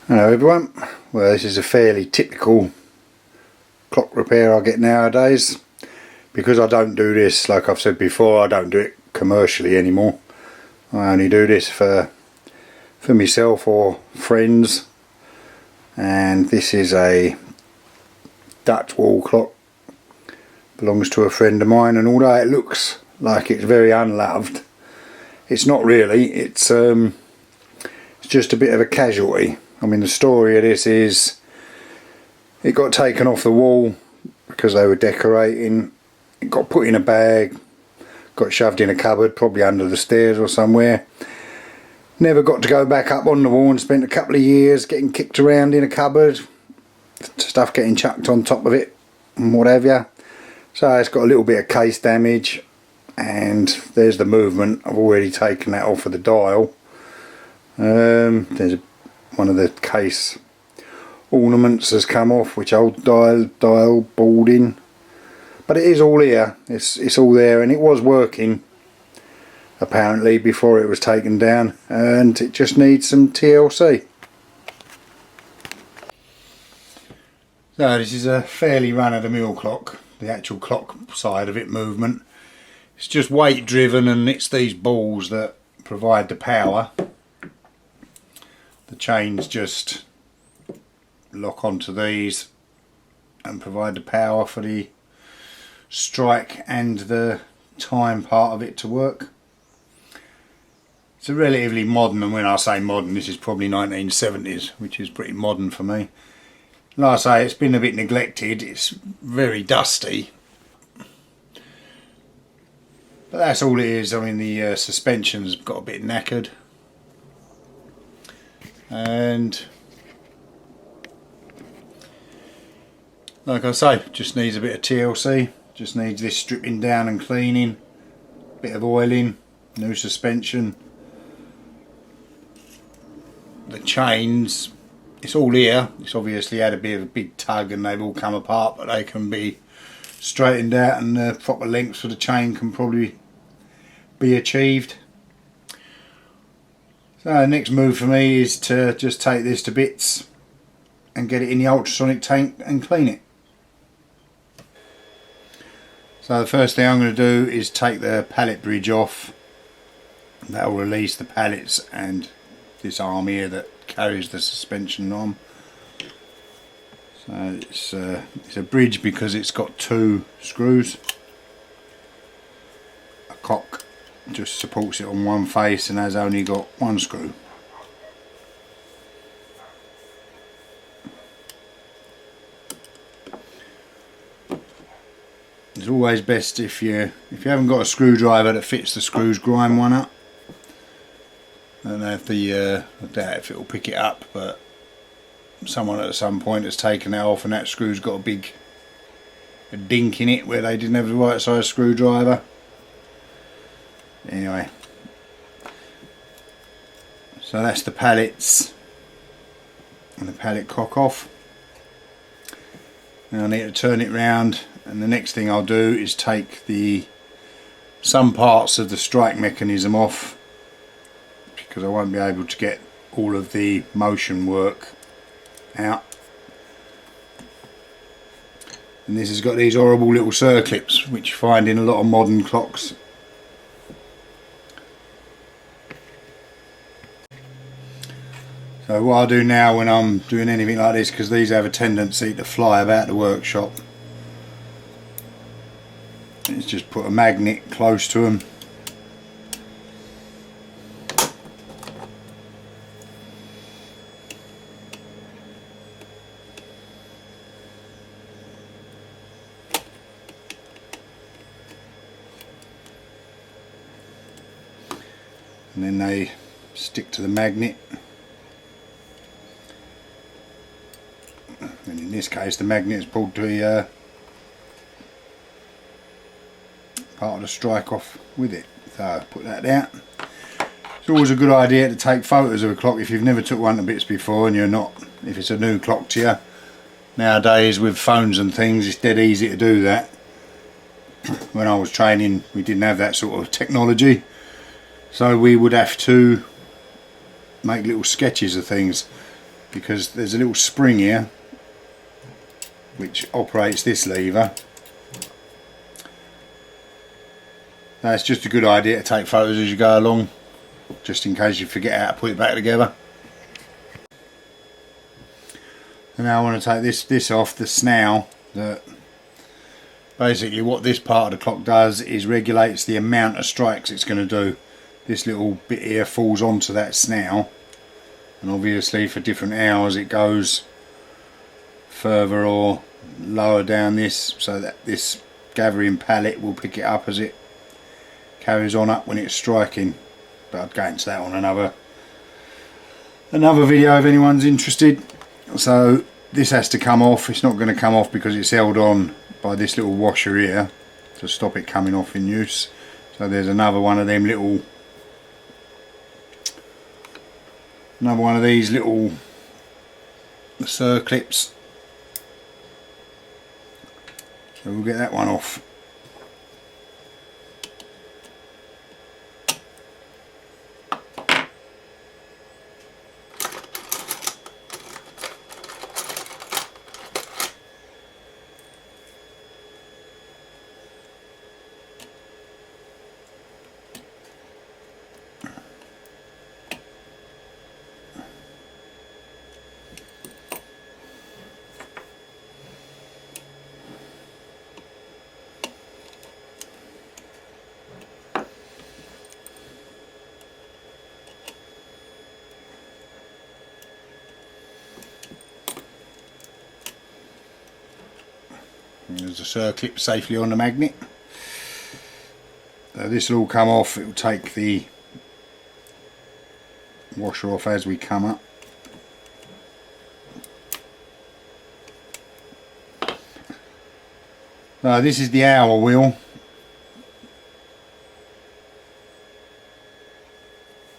Hello everyone. Well, this is a fairly typical clock repair I get nowadays. Because I don't do this, like I've said before, I don't do it commercially anymore. I only do this for myself or friends. And this is a Dutch wall clock. Belongs to a friend of mine, and although it looks like it's very unloved, it's not really. It's just a bit of a casualty. I mean, the story of this is it got taken off the wall because they were decorating. It got put in a bag, got shoved in a cupboard, probably under the stairs or somewhere. Never got to go back up on the wall, and spent a couple of years getting kicked around in a cupboard, stuff getting chucked on top of it and what have you. So it's got a little bit of case damage, and there's the movement. I've already taken that off of the dial. There's one of the case ornaments has come off, which old dial boarding, but it is all here. It's all there, and it was working apparently before it was taken down, and it just needs some TLC. So this is a fairly run-of-the-mill clock. The actual clock side of it, movement, it's just weight driven, and it's these balls that provide the power. The chains just lock onto these and provide the power for the strike and the time part of it to work. It's a relatively modern, and when I say modern, this is probably 1970s, which is pretty modern for me. Like I say, it's been a bit neglected. It's very dusty, but that's all it is. I mean, the suspension's got a bit knackered, and like I say, just needs a bit of TLC. Just needs this stripping down and cleaning, bit of oiling, new suspension. The chains, it's all here. It's obviously had a bit of a big tug and they've all come apart, but they can be straightened out, and the proper lengths for the chain can probably be achieved. So the next move for me is to just take this to bits and get it in the ultrasonic tank and clean it. So the first thing I'm going to do is take the pallet bridge off. That will release the pallets and this arm here that carries the suspension on. So it's a bridge because it's got two screws. A cock just supports it on one face and has only got one screw. It's always best if you haven't got a screwdriver that fits the screws, grind one up. I don't know if I doubt if it will pick it up, but someone at some point has taken that off and that screw's got a dink in it where they didn't have the right size screwdriver. Anyway, so that's the pallets and the pallet cock off. Now I need to turn it round, and the next thing I'll do is take some parts of the strike mechanism off, because I won't be able to get all of the motion work out. And this has got these horrible little circlips which you find in a lot of modern clocks. So what I do now when I'm doing anything like this, because these have a tendency to fly about the workshop, is just put a magnet close to them. And then they stick to the magnet, and in this case the magnet is pulled to the part of the strike off with it. So put that out. It's always a good idea to take photos of a clock if you've never took one to bits before, and if it's a new clock to you. Nowadays with phones and things, it's dead easy to do that. When I was training, we didn't have that sort of technology. So we would have to make little sketches of things. because there's a little spring here which operates this lever. Now it's just a good idea to take photos as you go along, just in case you forget how to put it back together. And now I want to take this off the snow. That basically what this part of the clock does is regulates the amount of strikes it's going to do. This little bit here falls onto that snow, and obviously for different hours it goes further or lower down this, so that this gathering pallet will pick it up as it carries on up when it's striking. But I'd go into that on another video if anyone's interested. So this has to come off. It's not going to come off because it's held on by this little washer here to stop it coming off in use. So there's another one of them little, another one of these little circlips. So we'll get that one off. There's a circlip safely on the magnet. So this will all come off. It will take the washer off as we come up. So this is the hour wheel,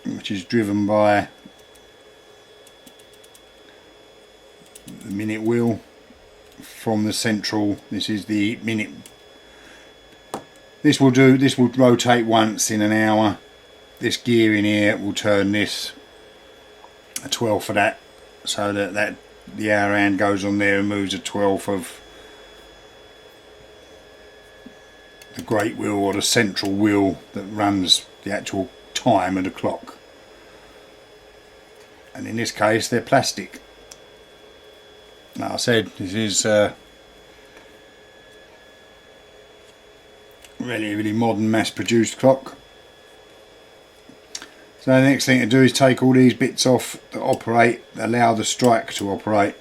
which is driven by the minute wheel from the central. This is the minute. This will rotate once in an hour. This gear in here will turn this a 12th of that, so that the hour hand goes on there and moves a 12th of the great wheel, or the central wheel that runs the actual time of the clock. And in this case they're plastic. Like I said, this is relatively modern, mass-produced clock. So the next thing to do is take all these bits off that operate, allow the strike to operate.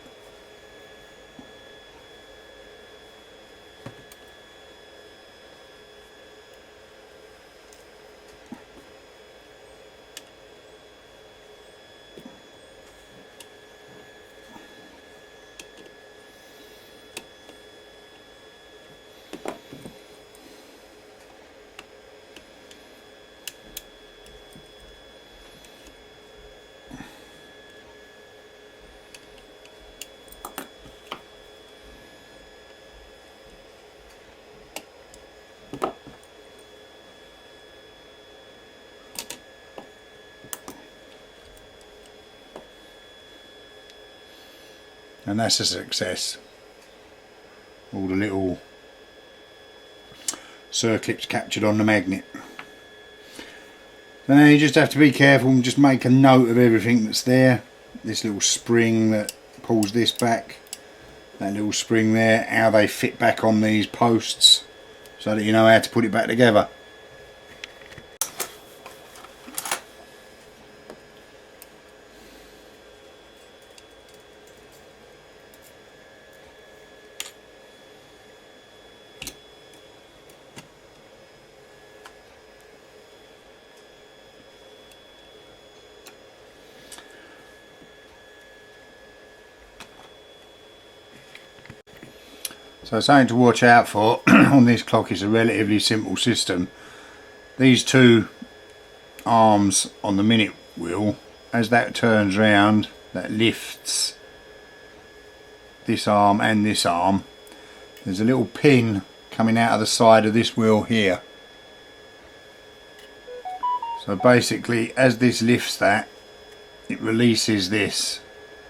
And that's a success. All the little circlips captured on the magnet. So now you just have to be careful and just make a note of everything that's there. This little spring that pulls this back, that little spring there, how they fit back on these posts, so that you know how to put it back together. So something to watch out for on this clock is a relatively simple system. These two arms on the minute wheel, as that turns round, that lifts this arm and this arm. There's a little pin coming out of the side of this wheel here. So basically as this lifts that, it releases this,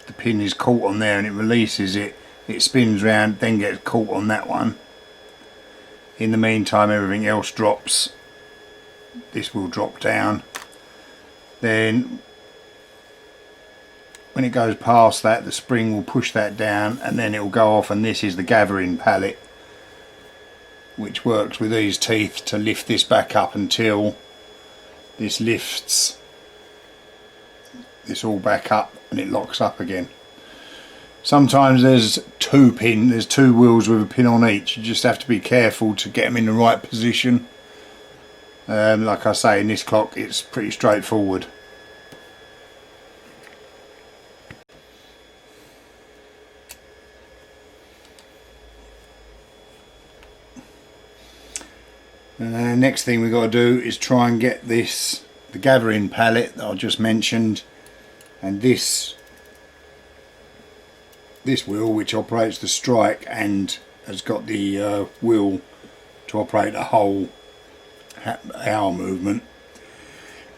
the pin is caught on there and it releases it, it spins round, then gets caught on that one. In the meantime, everything else drops. This will drop down. Then when it goes past that, the spring will push that down and then it will go off, and this is the gathering pallet, which works with these teeth to lift this back up until this lifts this all back up and it locks up again. Sometimes there's two wheels with a pin on each. You just have to be careful to get them in the right position. Like I say, in this clock it's pretty straightforward. Next thing we've got to do is try and get the gathering pallet that I just mentioned, and this wheel which operates the strike and has got the wheel to operate the whole hour movement.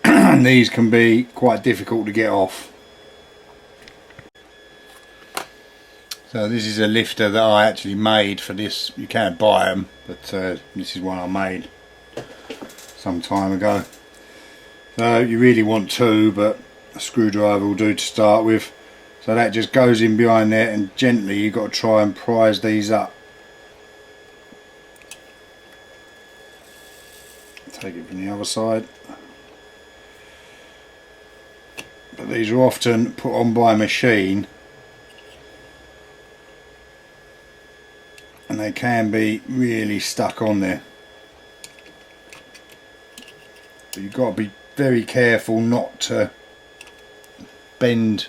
And these can be quite difficult to get off. So this is a lifter that I actually made for this. You can buy them, but this is one I made some time ago. So you really want two, but a screwdriver will do to start with. So that just goes in behind there, and gently you've got to try and prise these up. Take it from the other side. But these are often put on by a machine, and they can be really stuck on there. But you've got to be very careful not to bend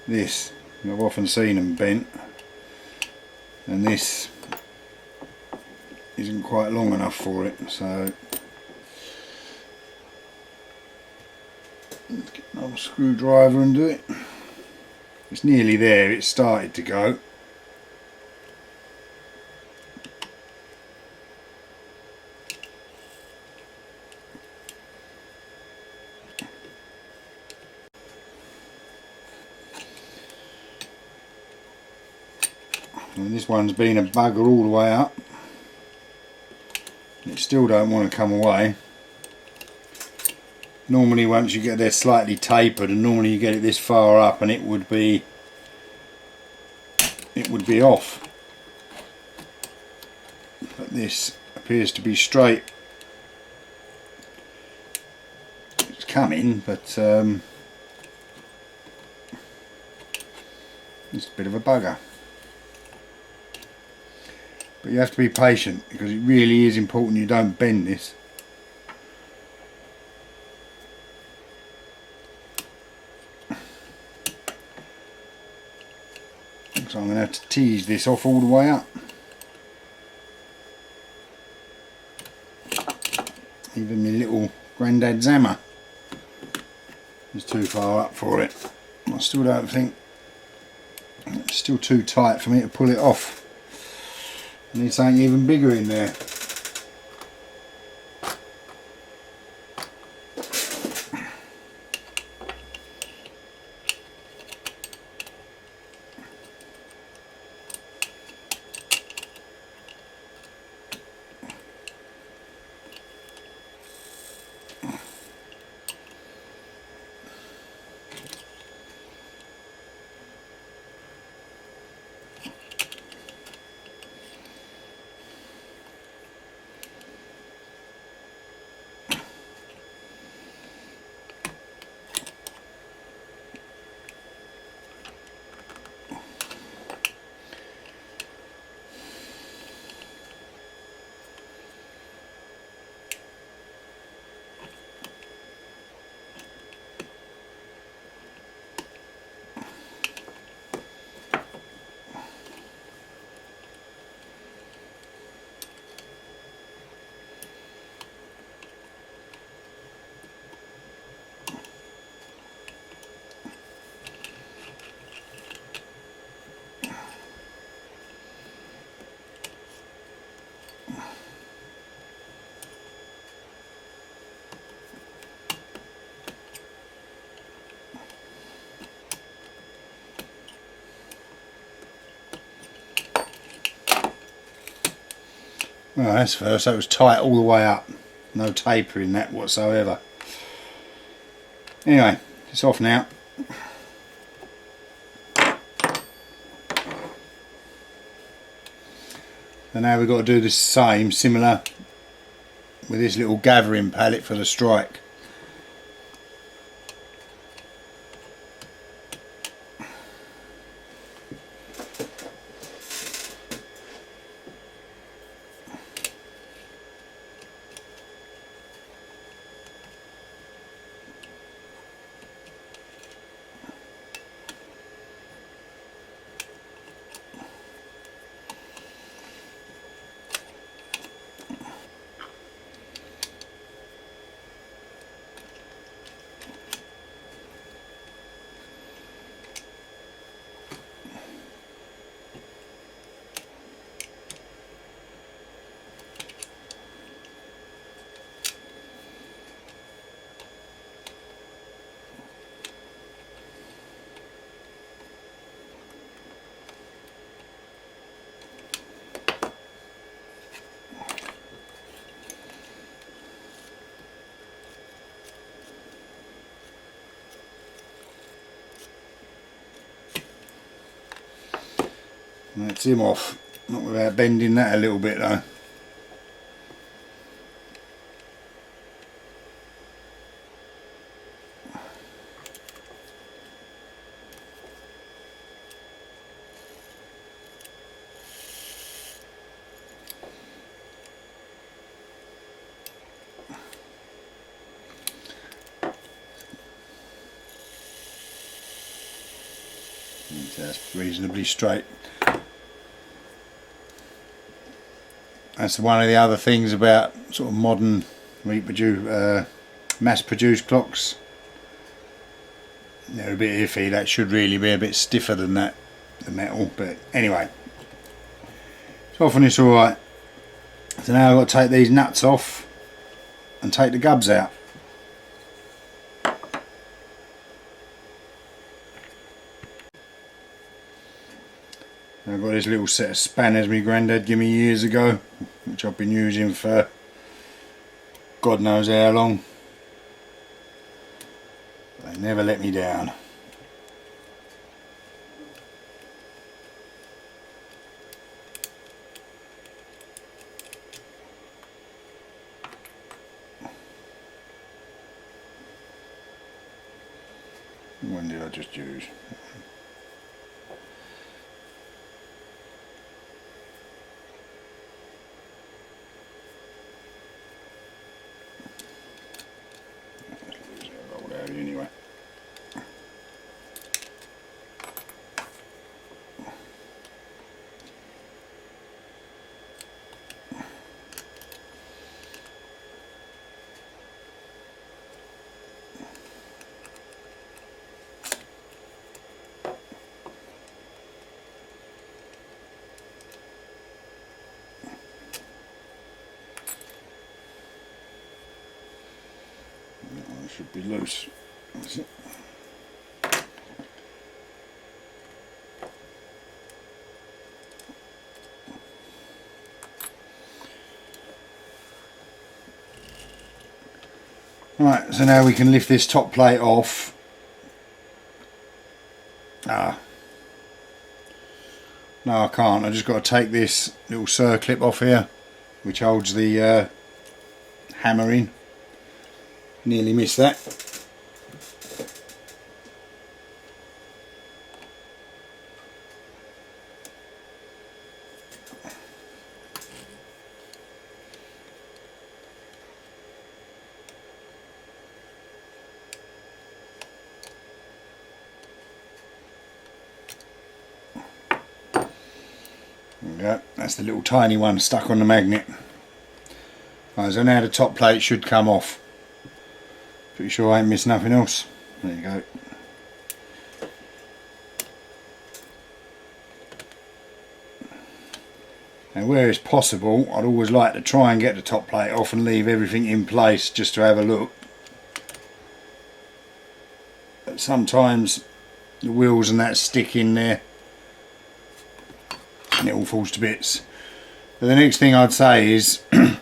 this. I've often seen them bent, and this isn't quite long enough for it, so let's get another screwdriver and do it. It's nearly there, it's started to go. And this one's been a bugger all the way up. It still don't want to come away. Normally once you get there slightly tapered, and normally you get it this far up and it would be off. But this appears to be straight. It's coming, but it's a bit of a bugger. But you have to be patient, because it really is important you don't bend this. So I'm going to have to tease this off all the way up. Even my little granddad's hammer is too far up for it. I still don't think, it's still too tight for me to pull it off. I need something even bigger in there. Well, that's first, that was tight all the way up. No taper in that whatsoever. Anyway, it's off now. And now we've got to do the same, similar, with this little gathering pallet for the strike. And that's him off, not without bending that a little bit though. That's reasonably straight. That's one of the other things about sort of modern mass-produced clocks. They're a bit iffy. That should really be a bit stiffer than that, the metal. But anyway, it's often it's all right. So now I've got to take these nuts off and take the gubs out. I've got this little set of spanners my granddad gave me years ago, which I've been using for God knows how long. They never let me down. When did I just use? Anyway. It should be loose. That's it. Right, so now we can lift this top plate off. No, I can't. I just got to take this little circlip off here, which holds the hammer in. Nearly missed that. There we go. That's the little tiny one stuck on the magnet. Right, so now the top plate should come off. Pretty sure I ain't missed nothing else. There you go. And where it's possible, I'd always like to try and get the top plate off and leave everything in place just to have a look. But sometimes the wheels and that stick in there and it all falls to bits. But the next thing I'd say is, you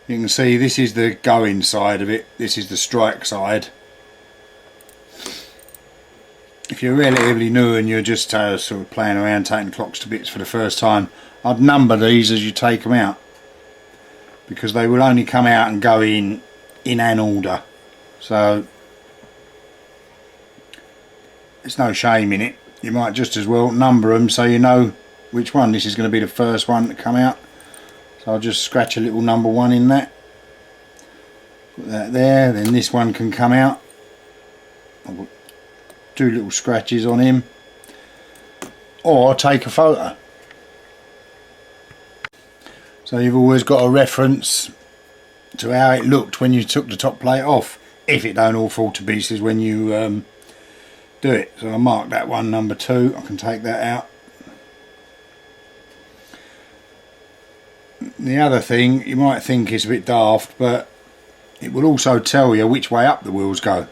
can see this is the going side of it, this is the strike side. If you're relatively new and you're just sort of playing around taking clocks to bits for the first time, I'd number these as you take them out, because they will only come out and go in an order. So there's no shame in it. You might just as well number them so you know which one. This is going to be the first one to come out, so I'll just scratch a little number 1 in that, put that there. Then this one can come out. I'll put 2 little scratches on him, or take a photo. So you've always got a reference to how it looked when you took the top plate off, if it don't all fall to pieces when you do it. So I mark that one number 2. I can take that out. The other thing, you might think is a bit daft, but it will also tell you which way up the wheels go.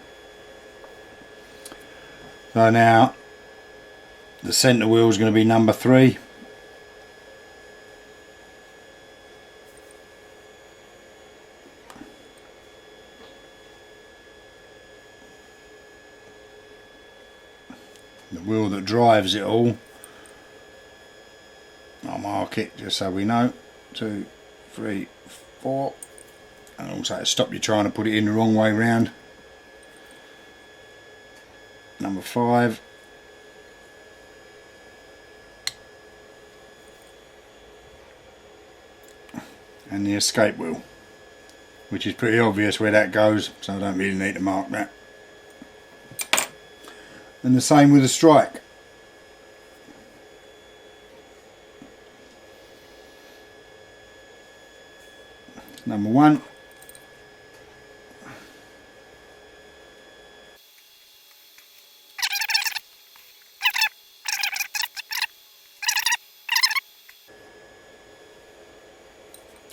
So now the centre wheel is going to be number 3. The wheel that drives it all, I'll mark it just so we know. 2, 3, 4, and also to stop you trying to put it in the wrong way round. Number 5. And the escape wheel, which is pretty obvious where that goes, so I don't really need to mark that. And the same with the strike. Number 1.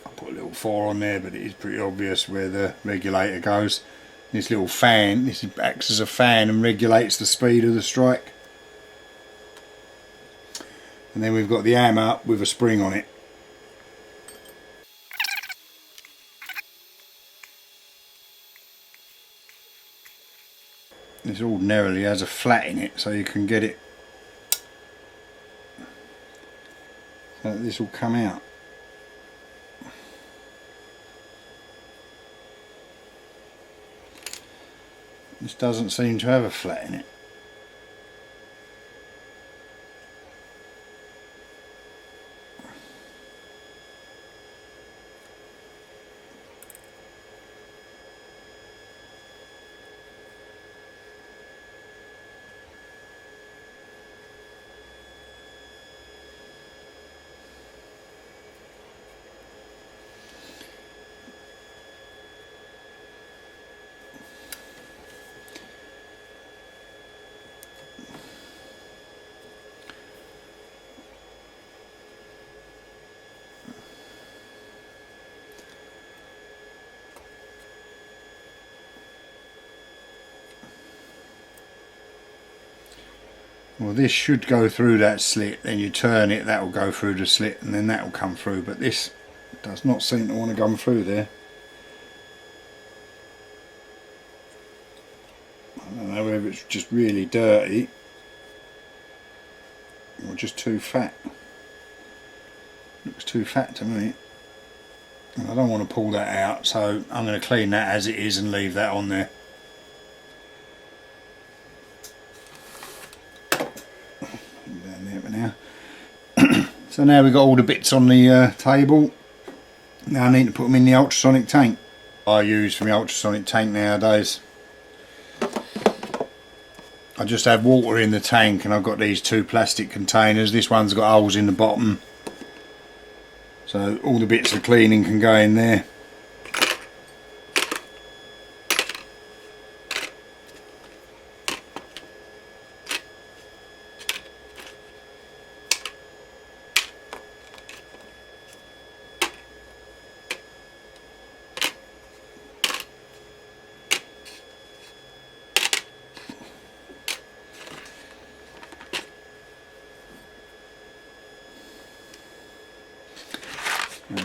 I'll put a little 4 on there, but it is pretty obvious where the regulator goes. This little fan, this acts as a fan and regulates the speed of the strike. And then we've got the hammer with a spring on it. This ordinarily has a flat in it, so you can get it so that this will come out. This doesn't seem to have a flat in it. Well, this should go through that slit, then you turn it, that will go through the slit, and then that will come through, but this does not seem to want to come through there. I don't know whether it's just really dirty or just too fat. Looks too fat to me, and I don't want to pull that out, so I'm going to clean that as it is and leave that on there. So now we've got all the bits on the table. Now I need to put them in the ultrasonic tank. I use for my ultrasonic tank nowadays, I just have water in the tank, and I've got these 2 plastic containers. This one's got holes in the bottom, so all the bits of cleaning can go in there.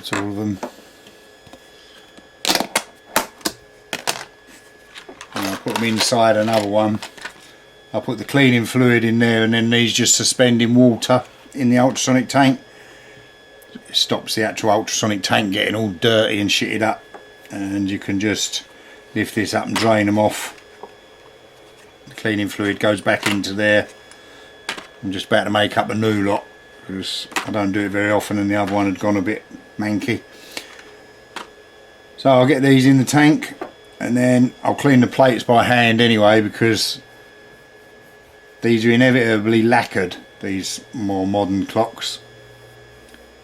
That's all of them. And I'll put them inside another one. I'll put the cleaning fluid in there, and then these just suspend in water in the ultrasonic tank. It stops the actual ultrasonic tank getting all dirty and shitted up, and you can just lift this up and drain them off. The cleaning fluid goes back into there. I'm just about to make up a new lot because I don't do it very often, and the other one had gone a bit manky. So I'll get these in the tank, and then I'll clean the plates by hand anyway, because these are inevitably lacquered, these more modern clocks,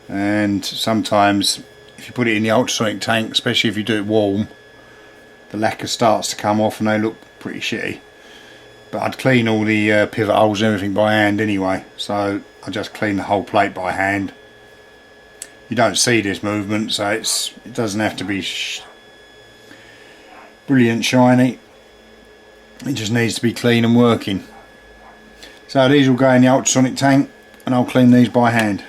and sometimes if you put it in the ultrasonic tank, especially if you do it warm, the lacquer starts to come off and they look pretty shitty. But I'd clean all the pivot holes and everything by hand anyway, so I just clean the whole plate by hand. You don't see this movement, so it doesn't have to be brilliant shiny. It just needs to be clean and working. So these will go in the ultrasonic tank, and I'll clean these by hand.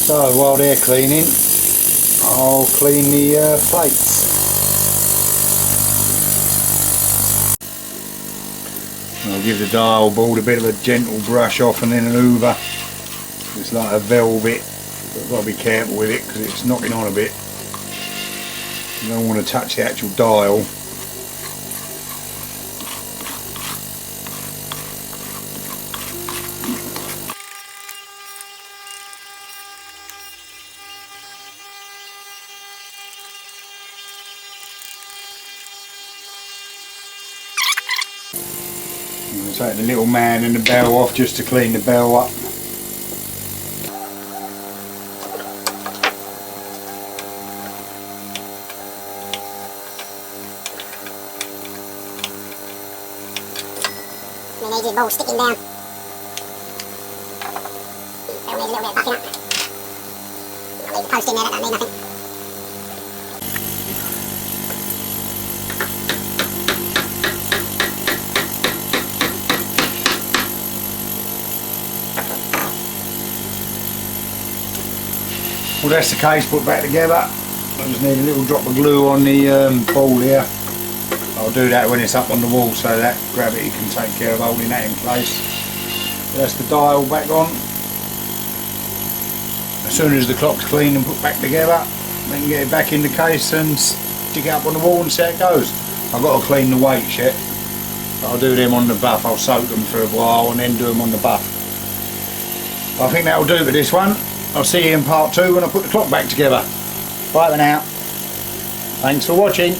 So while they're cleaning, I'll clean the plates. I'll give the dial board a bit of a gentle brush off and then an hoover. It's like a velvet, but I've got to be careful with it because it's knocking on a bit. You don't want to touch the actual dial. I'm going to take the little man and the bell off just to clean the bell up. We need your ball sticking down. Bell needs a little bit of buffing up. I'll leave the post in there, that don't need nothing. Well, that's the case put back together. I just need a little drop of glue on the ball here. I'll do that when it's up on the wall so that gravity can take care of holding that in place. That's the dial back on. As soon as the clock's clean and put back together, we can get it back in the case and stick it up on the wall and see how it goes. I've got to clean the weights yet. I'll do them on the buff. I'll soak them for a while and then do them on the buff. I think that'll do for this one. I'll see you in part 2 when I put the clock back together. Bye for now. Thanks for watching.